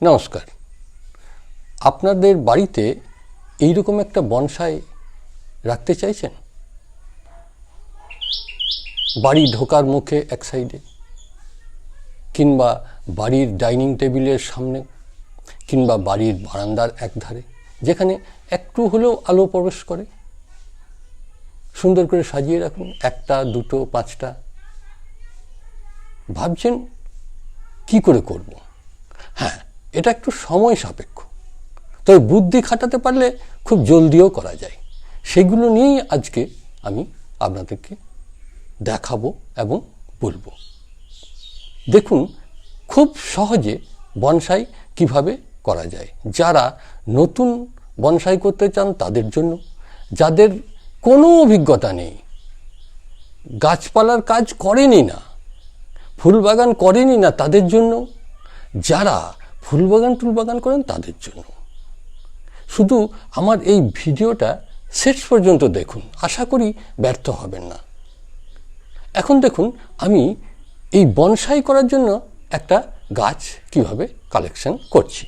নমস্কার। আপনাদের বাড়িতে এইরকম একটা বনসাই রাখতে চাইছেন? বাড়ি ঢোকার মুখে এক সাইডে, কিংবা বাড়ির ডাইনিং টেবিলের সামনে, কিংবা বাড়ির বারান্দার এক ধারে, যেখানে একটু হলেও আলো প্রবেশ করে। সুন্দর করে সাজিয়ে রাখুন, একটা, দুটো, পাঁচটা। ভাবছেন কি করে করব? হ্যাঁ, এটা একটু সময় সাপেক্ষ, তবে বুদ্ধি খাটাতে পারলে খুব জলদিও করা যায়। সেগুলো নিয়েই আজকে আমি আপনাদেরকে দেখাবো এবং বলবো। দেখুন, খুব সহজে বনসাই কিভাবে করা যায়। যারা নতুন বনসাই করতে চান তাদের জন্য, যাদের কোনো অভিজ্ঞতা নেই, গাছপালার কাজ করেনি না, ফুলবাগান করেনি না, তাদের জন্য, যারা ফুলবাগান টুলবাগান করেন তাদের জন্য। শুধু আমার এই ভিডিওটা শেষ পর্যন্ত দেখুন, আশা করি ব্যর্থ হবেন না। এখন দেখুন, আমি এই বনসাই করার জন্য একটা গাছ কিভাবে কালেকশন করছি।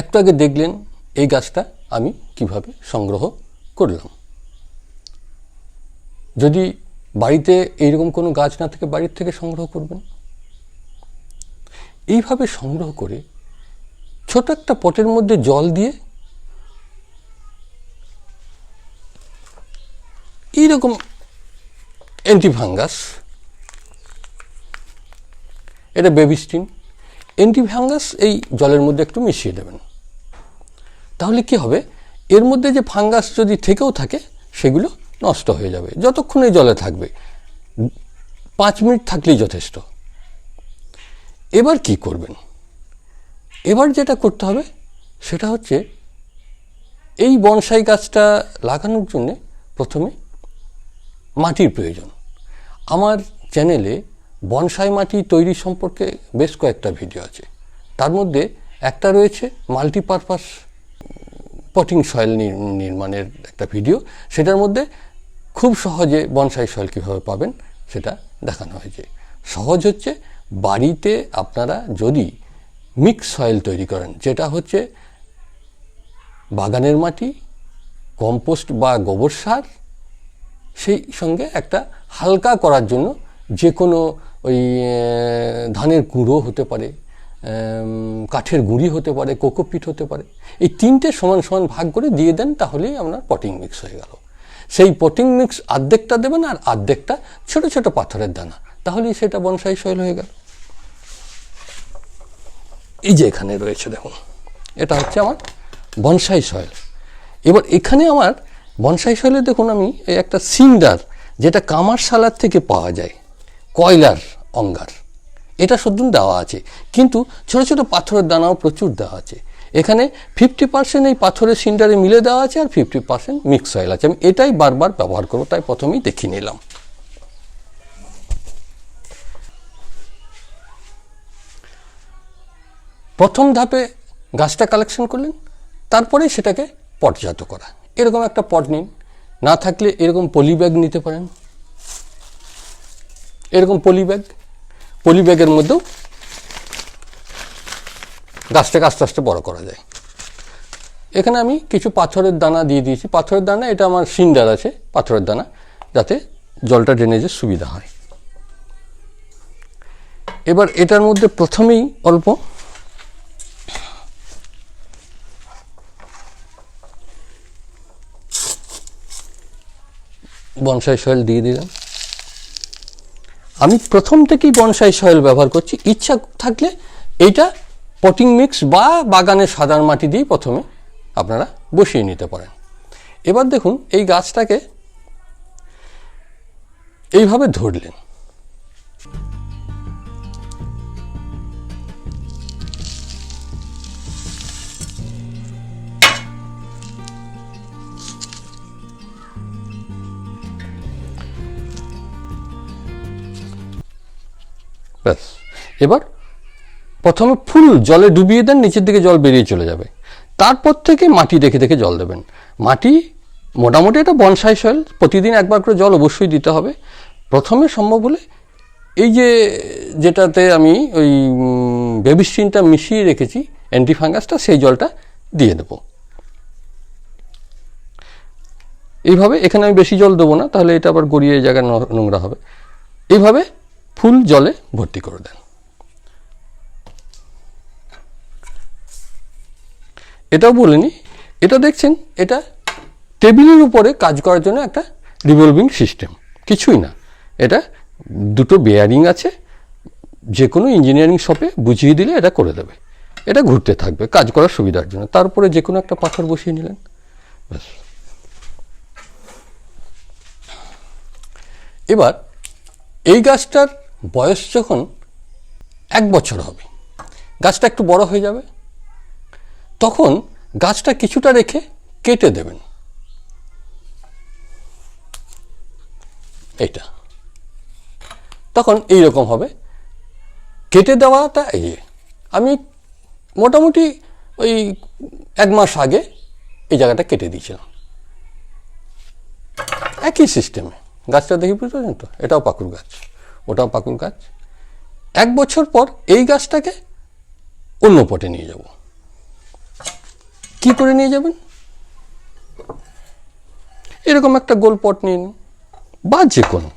একটু আগে দেখলেন এই গাছটা আমি কিভাবে সংগ্রহ করলাম। যদি বাড়িতে এইরকম কোনো গাছ না থেকে বাড়ির থেকে সংগ্রহ করবেন। এইভাবে সংগ্রহ করে ছোট একটা পটের মধ্যে জল দিয়ে এইরকম অ্যান্টিফাঙ্গাস, এটা বেবিস্টিন, অ্যান্টিফাঙ্গাস এই জলের মধ্যে একটু মিশিয়ে দেবেন। তাহলে কি হবে, এর মধ্যে যে ফাঙ্গাস যদি থেকেও থাকে সেগুলো নষ্ট হয়ে যাবে। যতক্ষণ এই জলে থাকবে, 5 মিনিট থাকলেই যথেষ্ট। এবার কি করবেন? এবার যেটা করতে হবে সেটা হচ্ছে, এই বনসাই গাছটা লাগানোর জন্য প্রথমে মাটির প্রয়োজন। আমার চ্যানেলে বনসাই মাটি তৈরি সম্পর্কে বেশ কয়েকটা ভিডিও আছে। তার মধ্যে একটা রয়েছে মাল্টিপারপাস পটিং সয়েল নির্মাণের একটা ভিডিও। সেটার মধ্যে খুব সহজে বনসাই সয়েল কীভাবে পাবেন সেটা দেখানো হয়েছে। সহজ হচ্ছে, বাড়িতে আপনারা যদি মিক্স সয়েল তৈরি করেন, যেটা হচ্ছে বাগানের মাটি, কম্পোস্ট বা গোবর সার, সেই সঙ্গে একটা হালকা করার জন্য যে কোনো ওই ধানের গুঁড়ো হতে পারে, কাঠের গুঁড়ি হতে পারে, কোকোপিট হতে পারে, এই 3টে সমান সমান ভাগ করে দিয়ে দেন, তাহলেই আপনার পটিং মিক্স হয়ে গেল। সেই পটিং মিক্স অর্ধেকটা দেবেন আর অর্ধেকটা ছোট ছোট পাথরের দানা, তাহলেই সেটা বনসাই সয়েল হয়ে গেল। এই যে এখানে রয়েছে দেখুন, এটা হচ্ছে আমার বনসাই সয়েল। এবার এখানে আমার বনসাই সয়েলে দেখুন, আমি এই একটা সিন্ডার, যেটা কামারশালার থেকে পাওয়া যায়, কয়লার অঙ্গার, এটা শুধু দেওয়া আছে, কিন্তু ছোট ছোট পাথরের দানাও প্রচুর দেওয়া আছে। এখানে 50% এই পাথরের সিন্ডারে মিলে দেওয়া আছে, আর 50% মিক্স সয়েল আছে। আমি এটাই বারবার ব্যবহার করবো, তাই প্রথমেই দেখিয়ে নিলাম। প্রথম ধাপে গাছটা কালেকশন করলেন, তারপরে সেটাকে পটজাত করা। এরকম একটা পট নিন, না থাকলে এরকম পলি ব্যাগ নিতে পারেন। এরকম পলি ব্যাগের মধ্যেও গাছটাকে আস্তে আস্তে বড় করা যায়। এখানে আমি কিছু পাথরের দানা দিয়ে দিয়েছি। পাথরের দানা, এটা আমার সিন্ডার আছে পাথরের দানা, যাতে জলটা ড্রেনেজের সুবিধা হয়। এবার এটার মধ্যে প্রথমেই অল্প বনসাই সয়েল দিয়ে দিলাম। আমি প্রথম থেকেই বনসাই সয়েল ব্যবহার করছি। ইচ্ছা থাকলে এইটা পটিং মিক্স বা বাগানের সাধারণ মাটি দিয়ে প্রথমে আপনারা বসিয়ে নিতে পারেন। এবার দেখুন এই গাছটাকে এইভাবে ধরলেন, ব্যাস। এবার প্রথমে ফুল জলে ডুবিয়ে দেন, নিচের দিকে জল বেরিয়ে চলে যাবে। তারপর থেকে মাটি দেখে দেখে জল দেবেন। মাটি মোটামুটি এটা বনসাই সয়েল, প্রতিদিন একবার করে জল অবশ্যই দিতে হবে। প্রথমে সম্ভব হলে এই যেটাতে আমি ওই বেবিস্টিনটা মিশিয়ে রেখেছি অ্যান্টিফাঙ্গাসটা, সেই জলটা দিয়ে দেব। এইভাবে এখানে আমি বেশি জল দেবো না, তাহলে এটা আবার গড়িয়ে এই জায়গায় নোংরা হবে। এইভাবে ফুল জলে ভর্তি করে দেন। এটাও বলিনি, এটা দেখছেন এটা টেবিলের উপরে কাজ করার জন্য একটা রিভলভিং সিস্টেম, কিছুই না। এটা দুটো বেয়ারিং আছে, যে কোনো ইঞ্জিনিয়ারিং শপে বুঝিয়ে দিলে এটা করে দেবে। এটা ঘুরতে থাকবে কাজ করার সুবিধার জন্য। তারপরে যে কোনো একটা পাথর বসিয়ে নিলেন, ব্যাস। এবার এই গাছটার বয়স যখন 1 বছর হবে, গাছটা একটু বড় হয়ে যাবে, তখন গাছটা কিছুটা রেখে কেটে দেবেন। এইটা তখন এইরকম হবে। কেটে দেওয়াটা এই যে আমি মোটামুটি ওই 1 মাস আগে এই জায়গাটা কেটে দিয়েছিলাম, একই সিস্টেমে। গাছটা দেখি বুঝতে পারছেন তো, এটাও পাকুড় গাছ, ওটাও পাকুড় গাছ। 1 বছর পর এই গাছটাকে অন্য পটে নিয়ে যাব। কি করে নিয়ে যাবেন? এরকম একটা গোল পট নিয়ে নিন, বা যে কোনো।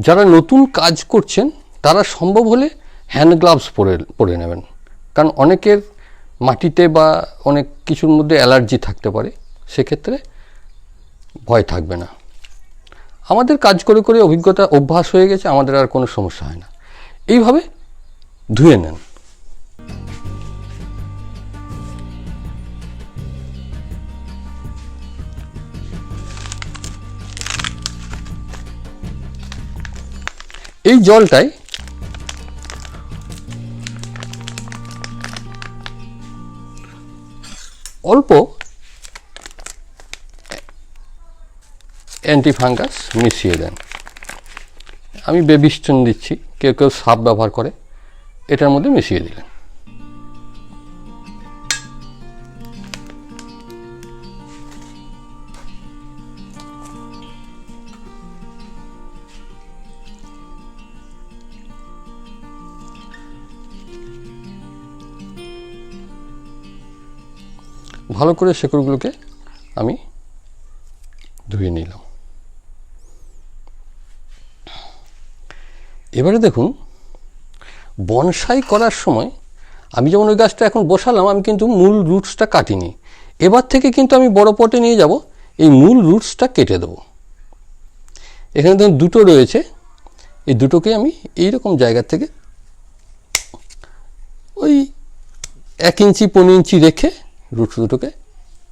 যারা নতুন কাজ করছেন তারা সম্ভব হলে হ্যান্ড গ্লাভস পরে নেবেন, কারণ অনেকের মাটিতে বা অনেক কিছুর মধ্যে অ্যালার্জি থাকতে পারে, সেক্ষেত্রে ভয় থাকবে না। আমাদের কাজ করে করে অভ্যাস হয়ে গেছে, আমাদের আর কোনো সমস্যা হয় না। এইভাবে ধুয়ে নেন। এই জলটায় অল্প অ্যান্টিফাঙ্গাস মিশিয়ে দেন। আমি বেবিস্টন দিচ্ছি, কেউ কেউ সাপ ব্যবহার করে, এটার মধ্যে মিশিয়ে দিলেন। ভালো করে শেকড়গুলোকে আমি ধুয়ে নিলাম। এবারে দেখুন, বনসাই করার সময় আমি যেমন ওই গাছটা এখন বসালাম, আমি কিন্তু মূল রুটসটা কাটিনি। এবার থেকে কিন্তু আমি বড় পটে নিয়ে যাব, এই মূল রুটসটা কেটে দেব। এখানে দেখুন দুটো রয়েছে, এই দুটোকে আমি এইরকম জায়গা থেকে ওই 1 ইঞ্চি 1.5 ইঞ্চি রেখে রুটস দুটোকে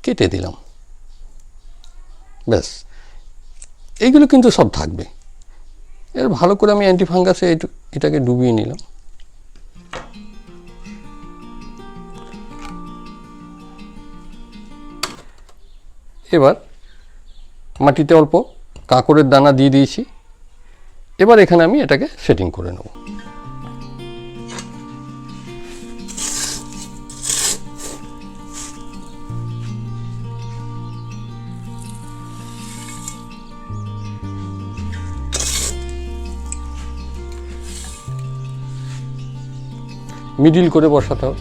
কেটে দিলাম, ব্যাস। এইগুলো কিন্তু সব থাকবে। এর ভালো করে আমি অ্যান্টিফাঙ্গাসে এটাকে ডুবিয়ে নিলাম। এবার মাটিতে অল্প কাঁকড়ের দানা দিয়ে দিয়েছি। এবার এখানে আমি এটাকে সেটিং করে নেব। মিডিল করে বসাতে হবে।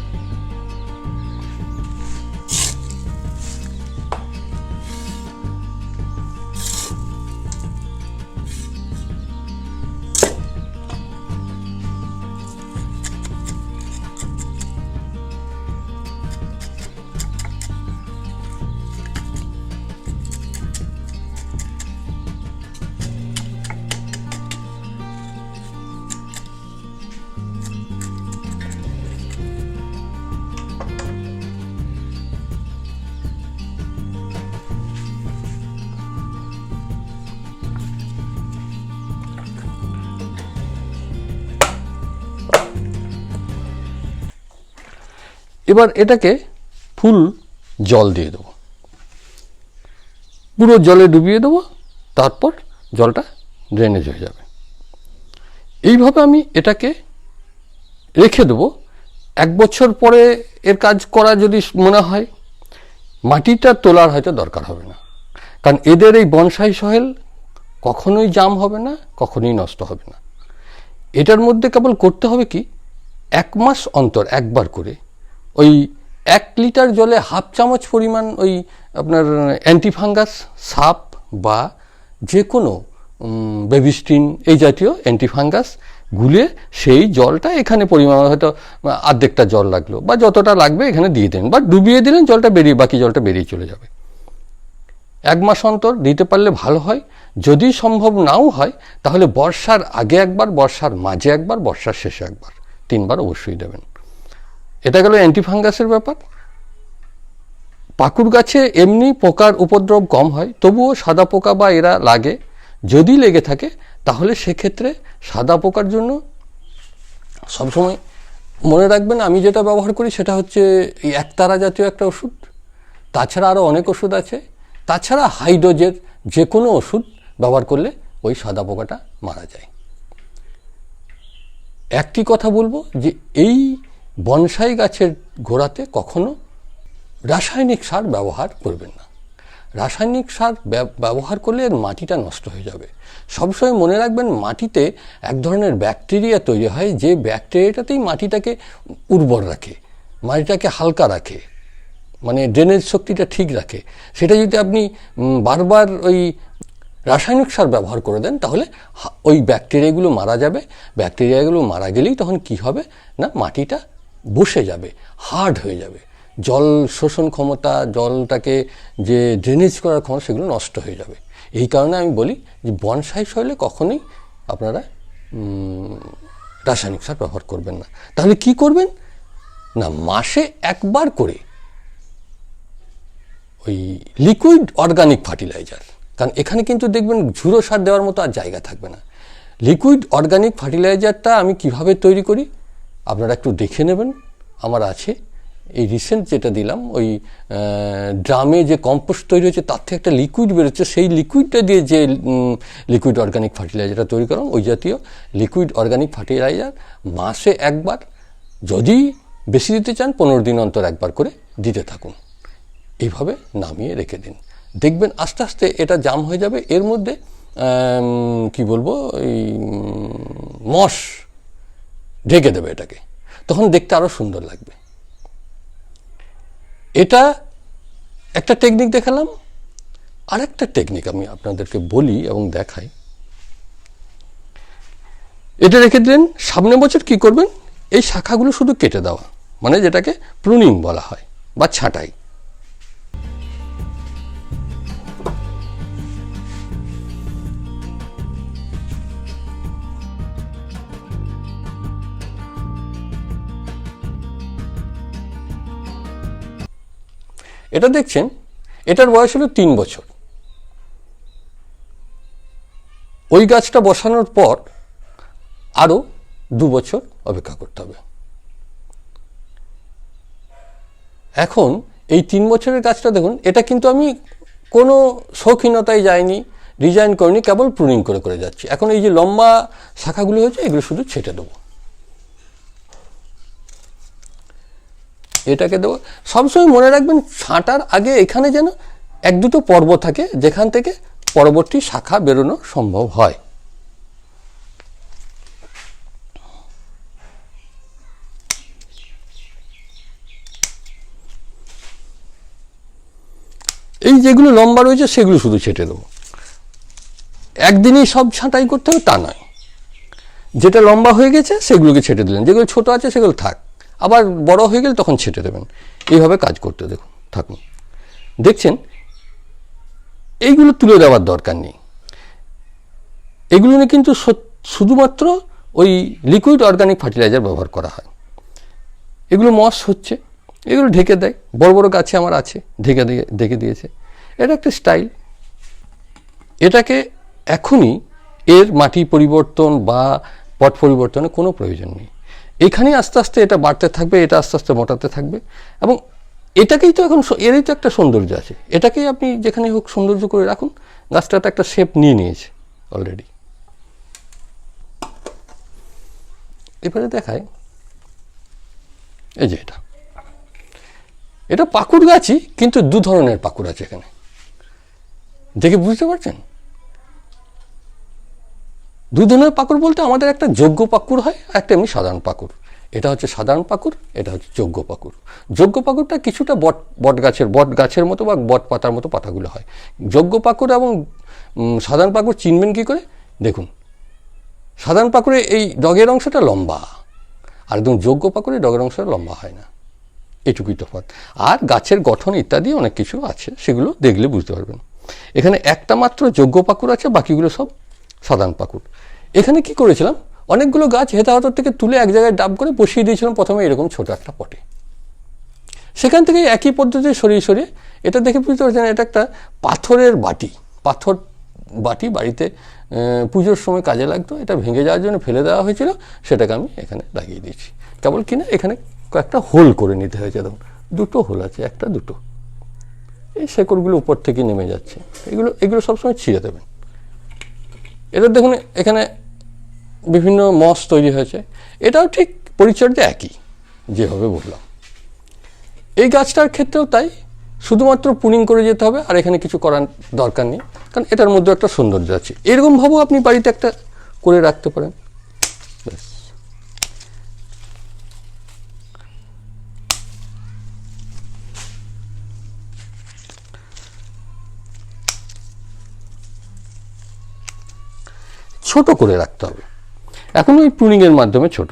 এবার এটাকে ফুল জল দিয়ে দেবো, পুরো জলে ডুবিয়ে দেবো, তারপর জলটা ড্রেনেজ হয়ে যাবে। এইভাবে আমি এটাকে রেখে দেবো। 1 বছর পরে এর কাজ করা যদি মনে হয়, মাটিটা তোলার হয়তো দরকার হবে না, কারণ এদের এই বনসাই সয়েল কখনোই জাম হবে না, কখনোই নষ্ট হবে না। এটার মধ্যে কেবল করতে হবে কি, 1 মাস অন্তর একবার করে ওই 1 লিটার জলে 1/2 চামচ পরিমাণ ওই আপনার অ্যান্টিফাঙ্গাস সাপ বা যে কোনো বেবিস্টিন এই জাতীয় অ্যান্টিফাঙ্গাস গুলে সেই জলটা এখানে পরিমাণ হয়তো অর্ধেকটা জল লাগলো বা যতটা লাগবে এখানে দিয়ে দেন, বা ডুবিয়ে দিলেন, জলটা বেরিয়ে বাকি জলটা বেরিয়ে চলে যাবে। 1 মাস অন্তর দিতে পারলে ভালো হয়। যদি সম্ভব নাও হয় তাহলে বর্ষার আগে একবার, বর্ষার মাঝে একবার, বর্ষার শেষে একবার, 3 বার অবশ্যই দেবেন। এটা গেল অ্যান্টিফাঙ্গাসের ব্যাপার। পাকুড় গাছে এমনি পোকার উপদ্রব কম হয়, তবুও সাদা পোকা বা এরা লাগে। যদি লেগে থাকে তাহলে সেক্ষেত্রে সাদা পোকার জন্য সবসময় মনে রাখবেন, আমি যেটা ব্যবহার করি সেটা হচ্ছে এই একতারা জাতীয় একটা ওষুধ। তাছাড়া আরও অনেক ওষুধ আছে। তাছাড়া হাই ডোজের যে কোনো ওষুধ ব্যবহার করলে ওই সাদা পোকাটা মারা যায়। একটি কথা বলবো যে এই বনসাই গাছের গোড়াতে কখনো রাসায়নিক সার ব্যবহার করবেন না। রাসায়নিক সার ব্যবহার করলে এর মাটিটা নষ্ট হয়ে যাবে। সবসময় মনে রাখবেন, মাটিতে এক ধরনের ব্যাকটেরিয়া তৈরি হয়, যে ব্যাকটেরিয়াটাতেই মাটিটাকে উর্বর রাখে, মাটিটাকে হালকা রাখে, মানে ড্রেনেজ শক্তিটা ঠিক রাখে। সেটা যদি আপনি বারবার ওই রাসায়নিক সার ব্যবহার করে দেন তাহলে ওই ব্যাকটেরিয়াগুলো মারা যাবে। ব্যাকটেরিয়াগুলো মারা গেলেই তখন কি হবে না, মাটিটা বসে যাবে, হার্ড হয়ে যাবে। জল শোষণ ক্ষমতা, জলটাকে যে ড্রেনেজ করার ক্ষমতা, সেগুলো নষ্ট হয়ে যাবে। এই কারণে আমি বলি যে বনসাই সয়েলে কখনোই আপনারা রাসায়নিক সার ব্যবহার করবেন না। তাহলে কি করবেন না, মাসে একবার করে ওই লিকুইড অর্গানিক ফার্টিলাইজার, কারণ এখানে কিন্তু দেখবেন ঝুরো সার দেওয়ার মতো আর জায়গা থাকবে না। লিকুইড অর্গানিক ফার্টিলাইজারটা আমি কিভাবে তৈরি করি আপনারা একটু দেখে নেবেন, আমার আছে। এই রিসেন্ট যেটা দিলাম, ওই ড্রামে যে কম্পোস্ট তৈরি হয়েছে তার থেকে একটা লিকুইড বেরোচ্ছে, সেই লিকুইডটা দিয়ে যে লিকুইড অর্গানিক ফার্টিলাইজারটা তৈরি করলাম, ওই জাতীয় লিকুইড অর্গানিক ফার্টিলাইজার মাসে একবার, যদি বেশি দিতে চান 15 দিন অন্তর একবার করে দিতে থাকুন। এইভাবে নামিয়ে রেখে দিন, দেখবেন আস্তে আস্তে এটা জাম হয়ে যাবে। এর মধ্যে কি বলবো, এই মশ ঢেকে দেবে এটাকে, তখন দেখতে আরও সুন্দর লাগবে। এটা একটা টেকনিক দেখালাম। আরেকটা টেকনিক আমি আপনাদেরকে বলি এবং দেখাই। এটা রেখে দিলেন, সামনের বছর কি করবেন, এই শাখাগুলো শুধু কেটে দেওয়া, মানে যেটাকে প্রুনিং বলা হয় বা ছাঁটাই। এটা দেখছেন, এটার বয়স হলো 3 বছর। ওই গাছটা বসানোর পর আরও 2 বছর অপেক্ষা করতে হবে। এখন এই 3 বছরের গাছটা দেখুন, এটা কিন্তু আমি কোনো শৌখিনতায় যাইনি, ডিজাইন করিনি, কেবল প্রুনিং করে করে যাচ্ছি। এখন এই যে লম্বা শাখাগুলো হয়েছে, এগুলো শুধু ছেটে দেবো। এটাকে দেবো। সবসময় মনে রাখবেন, ছাঁটার আগে এখানে যেন 1-2টো পর্ব থাকে, যেখান থেকে পরবর্তী শাখা বেরোনো সম্ভব হয়। এই যেগুলো লম্বা রয়েছে সেগুলো শুধু ছেটে দেবো। একদিনেই সব ছাঁটাই করতে হবে তা নয়, যেটা লম্বা হয়ে গেছে সেগুলোকে ছেটে দিলেন, যেগুলো ছোট আছে সেগুলো থাক, আবার বড় হয়ে গেলে তখন ছেটে দেবেন। এইভাবে কাজ করতে দেখুন থাকুন। দেখছেন, এইগুলো তুলে দেওয়ার দরকার নেই। এগুলো নিয়ে কিন্তু শুধুমাত্র ওই লিকুইড অর্গানিক ফার্টিলাইজার ব্যবহার করা হয়। এগুলো মস হচ্ছে, এগুলো ঢেকে দেয়। বড় বড় গাছে আমার আছে, ঢেকে দিয়েছে। এটা একটা স্টাইল। এটাকে এখনই এর মাটি পরিবর্তন বা পট পরিবর্তনের কোনো প্রয়োজন নেই। এখানে আস্তে আস্তে এটা বাড়তে থাকবে, এটা আস্তে আস্তে মোটাতে থাকবে, এবং এটাকেই তো এখন এরই তো একটা সৌন্দর্য আছে। এটাকেই আপনি যেখানে হোক সৌন্দর্য করে রাখুন, গাছটা তো একটা শেপ নিয়ে নিয়েছে অলরেডি। এবারে দেখায়, এই যে এটা পাকুড় গাছই, কিন্তু দু ধরনের পাকুড় আছে এখানে, দেখে বুঝতে পারছেন? দু ধরনের পাকুড় বলতে আমাদের একটা যোগ্য পাকুড় হয়, একটা এমনি সাধারণ পাকুড়। এটা হচ্ছে সাধারণ পাকুড়, এটা হচ্ছে যোগ্য পাকুড়। যোগ্য পাকুড়টা কিছুটা বট গাছের মতো বা বট পাতার মতো পাতাগুলো হয়। যোগ্য পাকুড় এবং সাধারণ পাকুড় চিনবেন কি করে? দেখুন, সাধারণ পাকুড়ে এই ডগের অংশটা লম্বা, আর একদম যোগ্য পাকুড়ে ডগের অংশটা লম্বা হয় না, এটুকুই তফাৎ। আর গাছের গঠন ইত্যাদি অনেক কিছু আছে, সেগুলো দেখলে বুঝতে পারবেন। এখানে একটা মাত্র যোগ্য পাকুড় আছে, বাকিগুলো সব সাধারণ পাকুড়। এখানে কি করেছিলাম, অনেকগুলো গাছ হেতাহতর থেকে তুলে এক জায়গায় ডাব করে বসিয়ে দিয়েছিলাম প্রথমে এরকম ছোট একটা পটে। সেখান থেকে একই পদ্ধতি সরিয়ে সরিয়ে, এটা দেখে বুঝতে পারছেন এটা একটা পাথরের বাটি। পাথর বাটি বাড়িতে পুজোর সময় কাজে লাগতো, এটা ভেঙে যাওয়ার জন্য ফেলে দেওয়া হয়েছিল, সেটাকে আমি এখানে লাগিয়ে দিয়েছি। কেবল কিনা এখানে কয়েকটা হোল করে নিতে হয়েছে, দেখুন দুটো হোল আছে, একটা দুটো, এই শেকড়গুলো উপর থেকে নেমে যাচ্ছে, এগুলো সবসময় ছিঁড়ে দেবেন। এটা দেখুন এখানে বিভিন্ন মস তৈরি হয়েছে, এটাও ঠিক পরিচর্যা একই যেভাবে বললাম। এই গাছটার ক্ষেত্রেও তাই, শুধুমাত্র পুনিং করে যেতে হবে, আর এখানে কিছু করার দরকার নেই, কারণ এটার মধ্যে একটা সৌন্দর্য আছে। এরকমভাবেও আপনি বাড়িতে একটা করে রাখতে পারেন। ব্যাস, ছোট করে রাখতে হবে, এখন ওই প্রুনিংয়ের মাধ্যমে ছোট।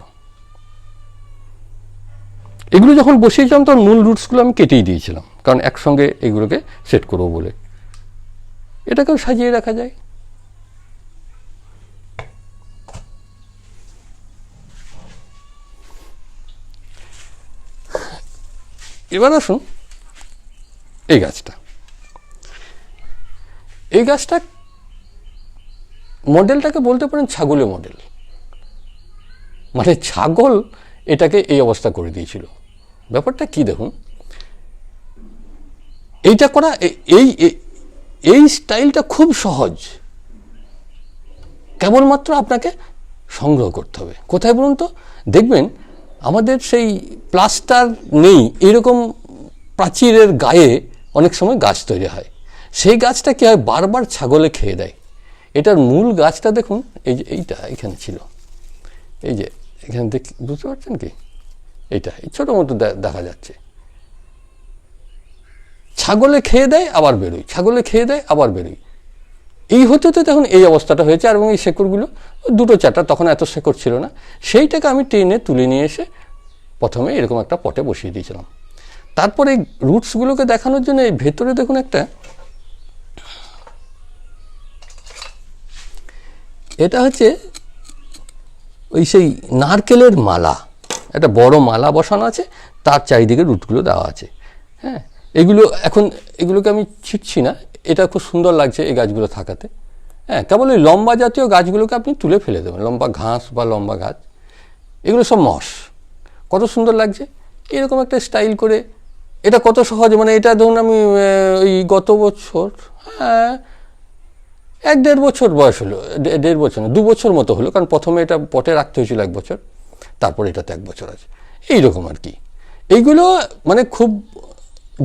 এগুলো যখন বসিয়েছিলাম তখন মূল রুটসগুলো আমি কেটেই দিয়েছিলাম, কারণ একসঙ্গে এগুলোকে সেট করবো বলে। এটাকেও সাজিয়ে রাখা যায়। এবার আসুন এই গাছটা। এই গাছটা মডেলটাকে বলতে পারেন ছাগলের মডেল, মানে ছাগল এটাকে এই অবস্থা করে দিয়েছিল। ব্যাপারটা কি দেখুন, এইটা করা, এই স্টাইলটা খুব সহজ, কেবলমাত্র আপনাকে সংগ্রহ করতে হবে। কোথায় বলুন তো? দেখবেন আমাদের সেই প্লাস্টার নেই এরকম প্রাচীরের গায়ে অনেক সময় গাছ তৈরি হয়, সেই গাছটা কি হয়, বারবার ছাগলে খেয়ে দেয়। এটার মূল গাছটা দেখুন, এই যে এইটা এখানে ছিল, এই যে এখানে বুঝতে পারছেন কি, এইটা এই ছোট মতো দেখা যাচ্ছে, ছাগলে খেয়ে দেয় আবার বেরোয়, ছাগলে খেয়ে দেয় আবার বেরোয়, এই হতে হতে তখন এই অবস্থাটা হয়েছে। আর এবং এই শেকড়গুলো দুটো চারটা, তখন এত শেকড় ছিল না, সেইটাকে আমি টেনে তুলে নিয়ে এসে প্রথমে এরকম একটা পটে বসিয়ে দিয়েছিলাম। তারপরে এই রুটসগুলোকে দেখানোর জন্য এই ভেতরে দেখুন একটা, এটা হচ্ছে ওই সেই নারকেলের মালা, একটা বড় মালা বসানো আছে, তার চারিদিকে রুটগুলো দেওয়া আছে। হ্যাঁ, এগুলোকে আমি ছিটছি না, এটা খুব সুন্দর লাগছে এই গাছগুলো থাকাতে। হ্যাঁ, কেবল ওই লম্বা জাতীয় গাছগুলোকে আপনি তুলে ফেলে দেবেন, লম্বা ঘাস বা লম্বা গাছ, এগুলো সব মস, কত সুন্দর লাগছে এরকম একটা স্টাইল করে। এটা কত সহজ, মানে এটা ধরুন আমি ওই গত বছর, হ্যাঁ 1-1.5 বছর বয়স হলো, 1.5 বছর না 2 বছর মতো হলো, কারণ প্রথমে এটা পটে রাখতে হয়েছিল 1 বছর, তারপরে এটাতে 1 বছর আছে, এইরকম আর কি। এইগুলো মানে খুব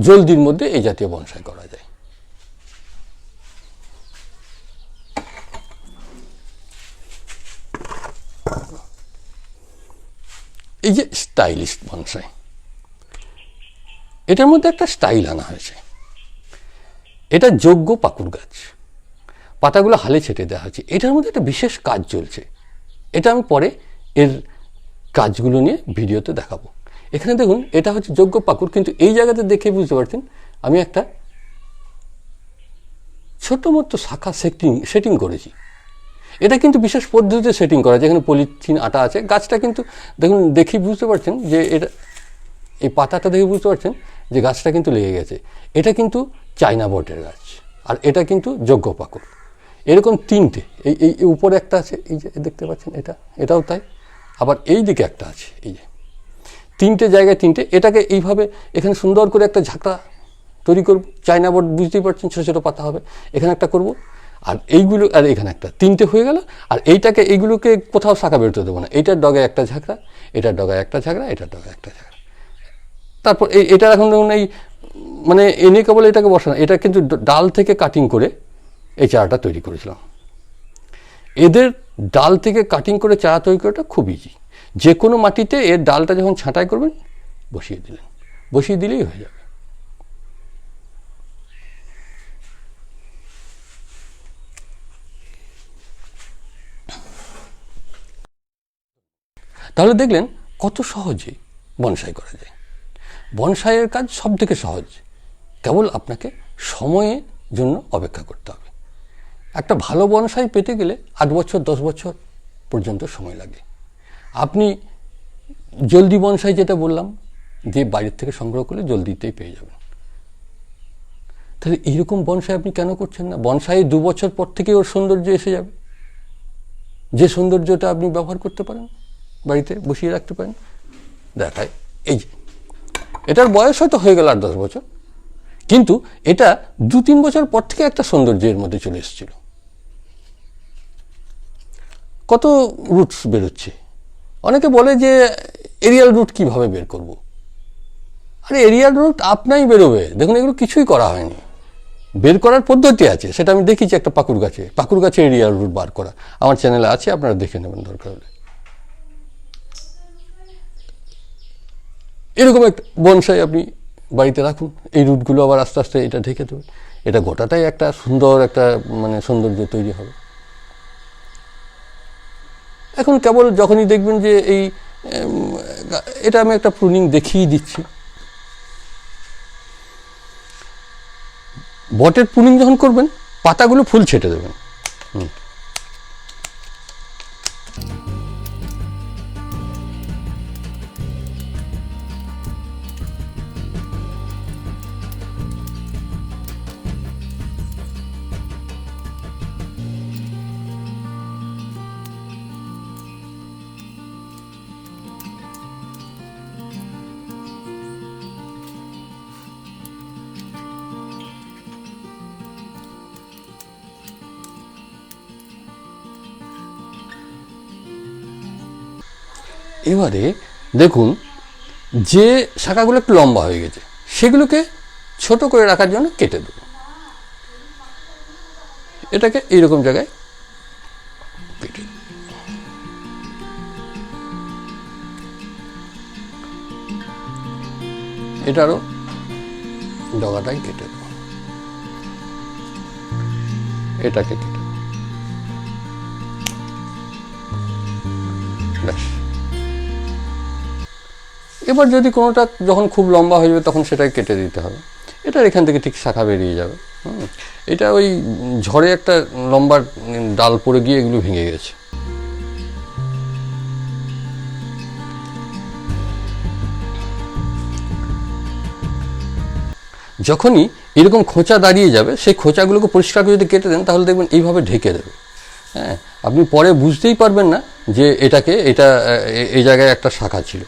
জলদির মধ্যে এই জাতীয় বনসাই করা যায়। এই যে স্টাইলিশ বনসাই, এটার মধ্যে একটা স্টাইল আনা হয়েছে। এটা যোগ্য পাকুড় গাছ, পাতাগুলো হালে ছেটে দেওয়া হয়েছে। এটার মধ্যে একটা বিশেষ কাজ চলছে, এটা আমি পরে এর কাজগুলো নিয়ে ভিডিওতে দেখাবো। এখানে দেখুন এটা হচ্ছে যোগ্য পাকুড়, কিন্তু এই জায়গাতে দেখে বুঝতে পারছেন আমি একটা ছোট মতো শাখা সেটিং করেছি। এটা কিন্তু বিশেষ পদ্ধতিতে সেটিং করা, যেখানে পলিথিন আটা আছে। গাছটা কিন্তু দেখুন, দেখি বুঝতে পারছেন যে এটা, এই পাতাটা দেখে বুঝতে পারছেন যে গাছটা কিন্তু লেগে গেছে। এটা কিন্তু চায়না বটের গাছ, আর এটা কিন্তু যোগ্য পাকুড়। এরকম 3টে, এই উপরে একটা আছে, এই যে দেখতে পাচ্ছেন, এটাও তাই, আবার এই দিকে একটা আছে, এই যে তিনটে জায়গায় তিনটে, এটাকে এইভাবে এখানে সুন্দর করে একটা ঝাঁকড়া তৈরি করব, চায়না বোর্ড বুঝতেই পারছেন, ছোটো ছোটো পাতা হবে, এখানে একটা করব, আর এইগুলো, আর এখানে একটা, তিনটে হয়ে গেল। আর এইটাকে, এইগুলোকে কোথাও শাখা বেরোতে দেবো না, এইটার ডগায় একটা ঝাঁকড়া, এটার ডগায় একটা ঝাঁকড়া, এটার ডগায় একটা ঝাঁকড়া। তারপর এটা এখন দেখুন এই মানে এনে কেবল এটাকে বসানো, এটা কিন্তু ডাল থেকে কাটিং করে এই চারাটা তৈরি করেছিলাম। এদের ডাল থেকে কাটিং করে চারা তৈরি করাটা খুব ইজি। যে কোনো মাটিতে এর ডালটা যখন ছাঁটাই করবেন বসিয়ে দিলেন, বসিয়ে দিলেই হয়ে যাবে। তাহলে দেখলেন কত সহজে বনসাই করা যায়। বনসাইয়ের কাজ সব থেকে সহজ, কেবল আপনাকে সময়ের জন্য অপেক্ষা করতে হবে। একটা ভালো বনসাই পেতে গেলে 8 বছর 10 বছর পর্যন্ত সময় লাগে। আপনি জলদি বনসাই যেটা বললাম, যে বাইরের থেকে সংগ্রহ করলে জলদিতেই পেয়ে যাবেন। তাহলে এইরকম বনসাই আপনি কেন করছেন না? বনসাই 2 বছর পর থেকে ওর সৌন্দর্য এসে যাবে, যে সৌন্দর্যটা আপনি ব্যবহার করতে পারেন, বাড়িতে বসিয়ে রাখতে পারেন। দেখায় এই যে এটার বয়স হয়তো হয়ে গেল 8-10 বছর, কিন্তু এটা 2-3 বছর পর থেকে একটা সৌন্দর্যের মধ্যে চলে এসেছিল। কত রুটস বেরোচ্ছে। অনেকে বলে যে এরিয়াল রুট কিভাবে বের করব। আরে এরিয়াল রুট আপনাই বেরোবে। দেখুন এগুলো কিছুই করা হয়নি, বের করার পদ্ধতি আছে, সেটা আমি দেখিছি একটা পাকুড় গাছে এরিয়াল রুট বার করা, আমার চ্যানেলে আছে, আপনারা দেখে নেবেন দরকার হলে। এরকম একটা বনসাই আপনি বাড়িতে রাখুন, এই রুটগুলো আবার আস্তে আস্তে এটা ঢেকে দেবে, এটা গোটাটাই একটা সুন্দর একটা মানে সৌন্দর্য তৈরি হবে। এখন কেবল যখনই দেখবেন যে এই এটা আমি একটা প্রুনিং দেখিয়ে দিচ্ছি, বটের প্রুনিং যখন করবেন পাতাগুলো ফুল ছেটে দেবেন। এবারে দেখুন যে শাখাগুলো একটু লম্বা হয়ে গেছে সেগুলোকে ছোট করে রাখার জন্য কেটে দেব। এটাকে এইরকম জায়গায় কেটে দেব। এটারও ডগাটাই কেটে দেব, এটাকে কেটে দেব, ব্যাস। এবার যদি কোনোটা যখন খুব লম্বা হয়ে যাবে তখন সেটাই কেটে দিতে হবে। এটার এখান থেকে ঠিক শাখা বেরিয়ে যাবে। এটা ওই ঝড়ে একটা লম্বা ডাল পড়ে গিয়ে এগুলো ভেঙে গেছে। যখনই এরকম খোঁচা দাঁড়িয়ে যাবে সেই খোঁচাগুলোকে পরিষ্কার করে যদি কেটে দেন তাহলে দেখবেন এইভাবে ঢেকে দেবে। হ্যাঁ, আপনি পরে বুঝতেই পারবেন না যে এটা এই জায়গায় একটা শাখা ছিল।